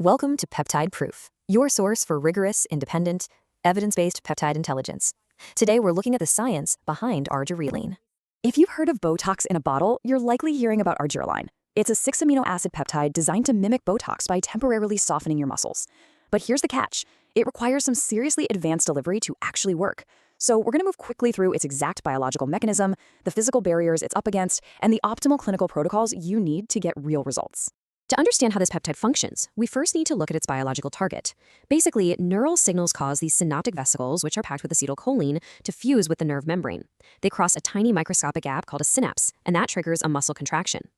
Welcome to Peptide-Proof, your source for rigorous, independent, evidence-based peptide intelligence. Today, we're looking at the science behind Argireline. If you've heard of Botox in a bottle, you're likely hearing about Argireline. It's a six-amino-acid peptide designed to mimic Botox by temporarily softening your muscles. But here's the catch. It requires some seriously advanced delivery to actually work. So we're going to move quickly through its exact biological mechanism, the physical barriers it's up against, and the optimal clinical protocols you need to get real results. To understand how this peptide functions, we first need to look at its biological target. Basically, neural signals cause these synaptic vesicles, which are packed with acetylcholine, to fuse with the nerve membrane. They cross a tiny microscopic gap called a synapse, and that triggers a muscle contraction.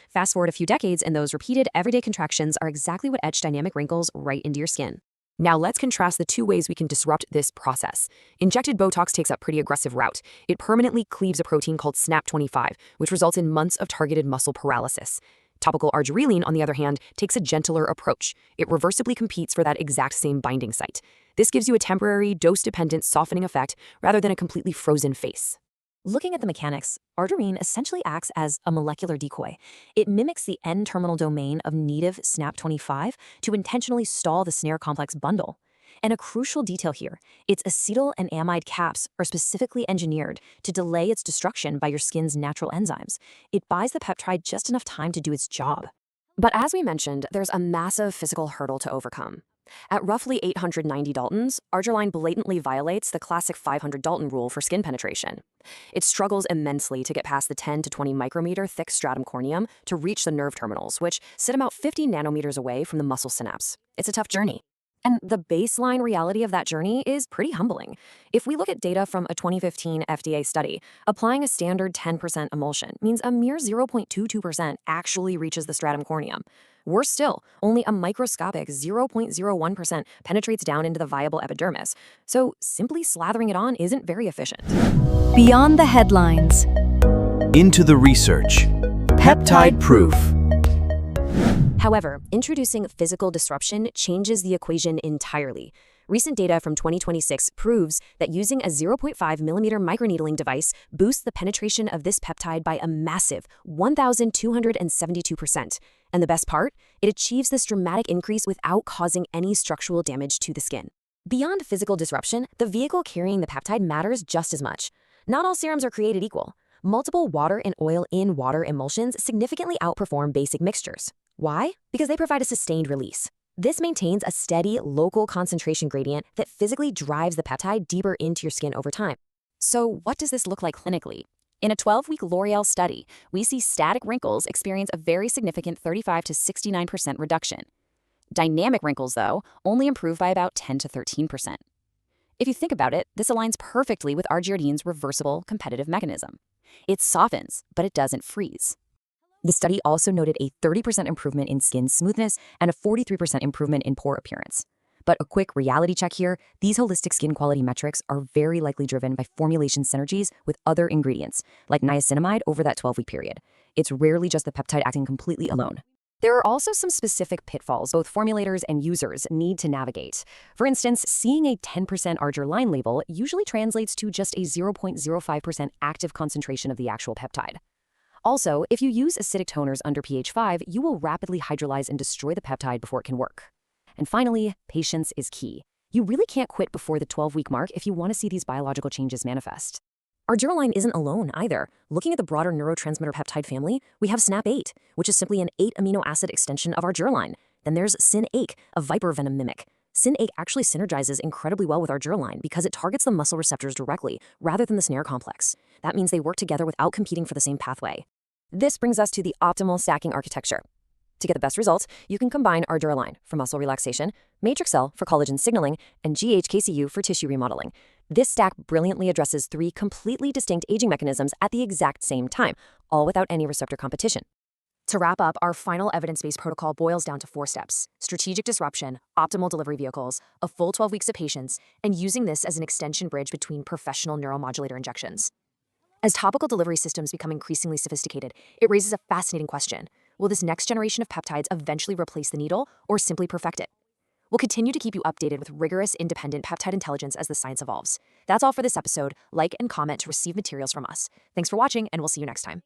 Fast forward a few decades, and those repeated, everyday contractions are exactly what etch dynamic wrinkles right into your skin. Now let's contrast the two ways we can disrupt this process. Injected Botox takes a pretty aggressive route. It permanently cleaves a protein called SNAP25, which results in months of targeted muscle paralysis. Topical Argireline, on the other hand, takes a gentler approach. It reversibly competes for that exact same binding site. This gives you a temporary, dose-dependent softening effect rather than a completely frozen face. Looking at the mechanics, Argireline essentially acts as a molecular decoy. It mimics the N-terminal domain of native SNAP25 to intentionally stall the SNARE complex bundle. And a crucial detail here, its acetyl and amide caps are specifically engineered to delay its destruction by your skin's natural enzymes. It buys the peptide just enough time to do its job. But as we mentioned, there's a massive physical hurdle to overcome. At roughly 890 Daltons, Argireline blatantly violates the classic 500 Dalton rule for skin penetration. It struggles immensely to get past the 10 to 20 micrometer thick stratum corneum to reach the nerve terminals, which sit about 50 nanometers away from the muscle synapse. It's a tough journey. And the baseline reality of that journey is pretty humbling. If we look at data from a 2015 FDA study, applying a standard 10% emulsion means a mere 0.22% actually reaches the stratum corneum. Worse still, only a microscopic 0.01% penetrates down into the viable epidermis, so simply slathering it on isn't very efficient. Beyond the headlines. Into the research. Peptide-proof. However, introducing physical disruption changes the equation entirely. Recent data from 2026 proves that using a 0.5 millimeter microneedling device boosts the penetration of this peptide by a massive 1,272%. And the best part? It achieves this dramatic increase without causing any structural damage to the skin. Beyond physical disruption, the vehicle carrying the peptide matters just as much. Not all serums are created equal. Multiple water and oil in water emulsions significantly outperform basic mixtures. Why? Because they provide a sustained release. This maintains a steady, local concentration gradient that physically drives the peptide deeper into your skin over time. So what does this look like clinically? In a 12-week L'Oreal study, we see static wrinkles experience a very significant 35 to 69% reduction. Dynamic wrinkles, though, only improve by about 10 to 13%. If you think about it, this aligns perfectly with Argireline's reversible competitive mechanism. It softens, but it doesn't freeze. The study also noted a 30% improvement in skin smoothness and a 43% improvement in pore appearance. But a quick reality check here, these holistic skin quality metrics are very likely driven by formulation synergies with other ingredients, like niacinamide over that 12-week period. It's rarely just the peptide acting completely alone. There are also some specific pitfalls both formulators and users need to navigate. For instance, seeing a 10% Argireline label usually translates to just a 0.05% active concentration of the actual peptide. Also, if you use acidic toners under pH 5, you will rapidly hydrolyze and destroy the peptide before it can work. And finally, patience is key. You really can't quit before the 12-week mark if you want to see these biological changes manifest. Argireline isn't alone either. Looking at the broader neurotransmitter peptide family, we have SNAP8, which is simply an 8-amino-acid extension of Argireline. Then there's SYN8, a viper venom mimic. SYN8 actually synergizes incredibly well with Argireline because it targets the muscle receptors directly rather than the SNARE complex. That means they work together without competing for the same pathway. This brings us to the optimal stacking architecture. To get the best results, you can combine Argireline for muscle relaxation, Matrixel for collagen signaling, and GHKCU for tissue remodeling. This stack brilliantly addresses 3 completely distinct aging mechanisms at the exact same time, all without any receptor competition. To wrap up, our final evidence-based protocol boils down to 4 steps: strategic disruption, optimal delivery vehicles, a full 12 weeks of patience, and using this as an extension bridge between professional neuromodulator injections. As topical delivery systems become increasingly sophisticated, it raises a fascinating question. Will this next generation of peptides eventually replace the needle or simply perfect it? We'll continue to keep you updated with rigorous, independent peptide intelligence as the science evolves. That's all for this episode. Like and comment to receive materials from us. Thanks for watching, and we'll see you next time.